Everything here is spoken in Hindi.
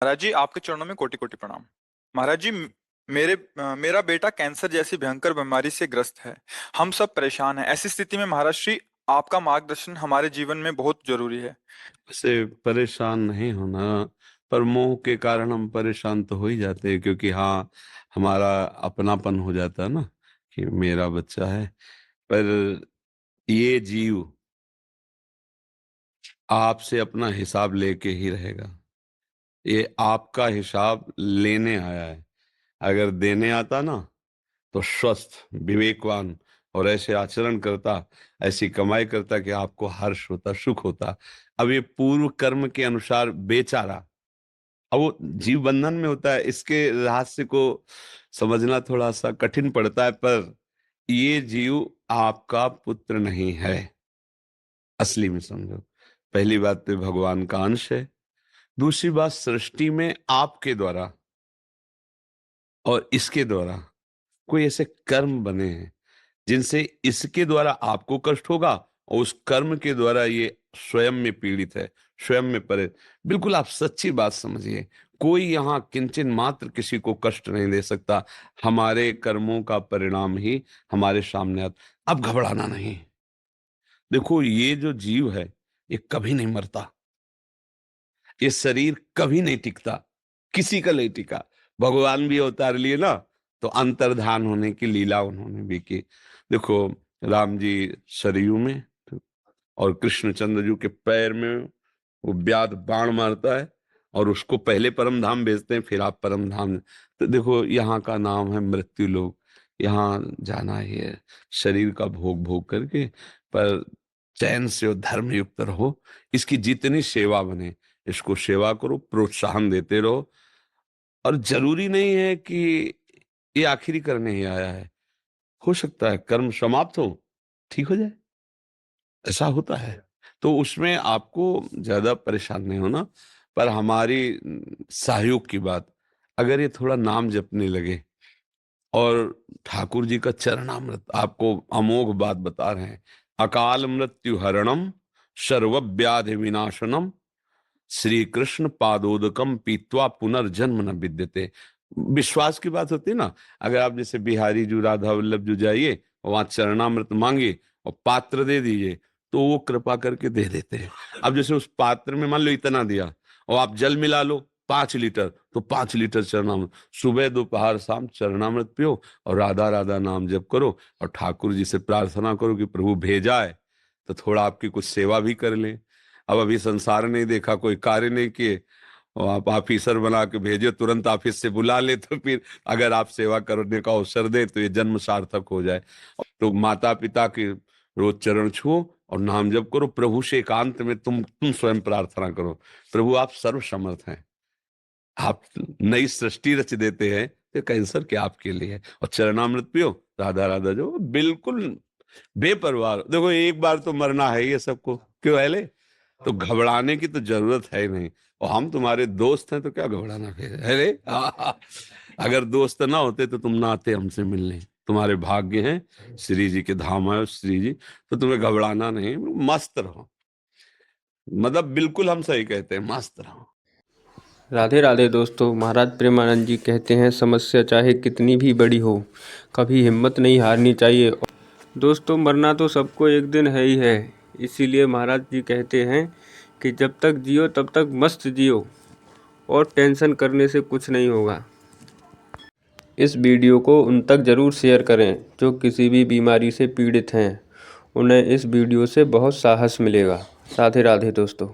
महाराज जी, आपके चरणों में कोटि कोटि प्रणाम। महाराज जी, मेरा बेटा कैंसर जैसी भयंकर बीमारी से ग्रस्त है। हम सब परेशान हैं। ऐसी स्थिति में महाराज श्री, आपका मार्गदर्शन हमारे जीवन में बहुत जरूरी है। से परेशान नहीं होना। पर मोह के कारण हम परेशान तो हो ही जाते हैं, क्योंकि हाँ, हमारा अपनापन हो जाता है ना कि मेरा बच्चा है। पर ये जीव आपसे अपना हिसाब लेके ही रहेगा। ये आपका हिसाब लेने आया है। अगर देने आता ना, तो स्वस्थ, विवेकवान और ऐसे आचरण करता, ऐसी कमाई करता कि आपको हर्ष होता, सुख होता। अब ये पूर्व कर्म के अनुसार बेचारा, अब वो जीव बंधन में होता है। इसके रहस्य को समझना थोड़ा सा कठिन पड़ता है। पर ये जीव आपका पुत्र नहीं है, असली में समझो। पहली बात तो भगवान का अंश है। दूसरी बात, सृष्टि में आपके द्वारा और इसके द्वारा कोई ऐसे कर्म बने हैं जिनसे इसके द्वारा आपको कष्ट होगा, और उस कर्म के द्वारा ये स्वयं में पीड़ित है, स्वयं में परे। बिल्कुल आप सच्ची बात समझिए। कोई यहाँ किंचन मात्र किसी को कष्ट नहीं दे सकता। हमारे कर्मों का परिणाम ही हमारे सामने आता। अब घबराना नहीं। देखो, ये जो जीव है, ये कभी नहीं मरता। ये शरीर कभी नहीं टिकता, किसी का नहीं टिका। भगवान भी अवतार लिए ना, तो अंतर्धान होने की लीला उन्होंने भी की। देखो, राम जी सरयू में, और कृष्णचंद्र जी के पैर में वो व्याध बाण मारता है, और उसको पहले परम धाम भेजते हैं, फिर आप परम धाम। तो देखो, यहाँ का नाम है मृत्यु लोक। यहाँ जाना ही है, शरीर का भोग भोग करके, पर चैन से और धर्म युक्त रहो। इसकी जितनी सेवा बने, इसको सेवा करो, प्रोत्साहन देते रहो। और जरूरी नहीं है कि ये आखिरी करने ही आया है। हो सकता है कर्म समाप्त हो, ठीक हो जाए, ऐसा होता है। तो उसमें आपको ज्यादा परेशान नहीं होना। पर हमारी सहयोग की बात, अगर ये थोड़ा नाम जपने लगे, और ठाकुर जी का चरणामृत आपको अमोघ बात बता रहे हैं। अकाल मृत्यु हरणम, सर्व व्याधि विनाशनम, श्री कृष्ण पादोदकम पीत्वा पुनर्जन्म न विद्यते। विश्वास की बात होती है ना। अगर आप जैसे बिहारी जी, राधा वल्लभ जी जाइए, वहां चरणामृत मांगे और पात्र दे दीजिए, तो वो कृपा करके दे देते हैं। अब जैसे उस पात्र में मान लो इतना दिया, और आप जल मिला लो 5 लीटर, तो 5 लीटर चरणामृत, सुबह दोपहर शाम चरणामृत पियो, और राधा राधा नाम जप करो, और ठाकुर जी से प्रार्थना करो कि प्रभु भेजा है तो थोड़ा आपकी कुछ सेवा भी कर लें। अब अभी संसार नहीं देखा, कोई कार्य नहीं किए, और आप ऑफिसर बना के भेजे, तुरंत ऑफिस से बुला ले, तो फिर अगर आप सेवा करने का अवसर दे तो ये जन्म सार्थक हो जाए। तो माता पिता के रोज चरण छुओ और नाम जप करो। प्रभु से एकांत में तुम स्वयं प्रार्थना करो। प्रभु आप सर्व समर्थ हैं, आप नई सृष्टि रच देते हैं, तो कैंसर क्या आपके लिए है। और चरणामृत पियो, राधा राधा जो बिल्कुल बेपरवाह। देखो, एक बार तो मरना है ये सबको, क्यों है? तो घबराने की तो जरूरत है ही नहीं। और हम तुम्हारे दोस्त हैं, तो क्या घबराना फिर है रे? अगर दोस्त ना होते तो तुम ना आते हमसे मिलने। तुम्हारे भाग्य हैं, श्री जी के धाम है श्री जी, तो तुम्हें घबराना नहीं, मस्त रहो। मतलब बिल्कुल हम सही कहते हैं, मस्त रहो। राधे राधे दोस्तों। महाराज प्रेमानंद जी कहते हैं, समस्या चाहे कितनी भी बड़ी हो, कभी हिम्मत नहीं हारनी चाहिए। दोस्तों, मरना तो सबको एक दिन है ही है। इसीलिए महाराज जी कहते हैं कि जब तक जियो तब तक मस्त जियो, और टेंशन करने से कुछ नहीं होगा। इस वीडियो को उन तक ज़रूर शेयर करें जो किसी भी बीमारी से पीड़ित हैं। उन्हें इस वीडियो से बहुत साहस मिलेगा। राधे राधे दोस्तों।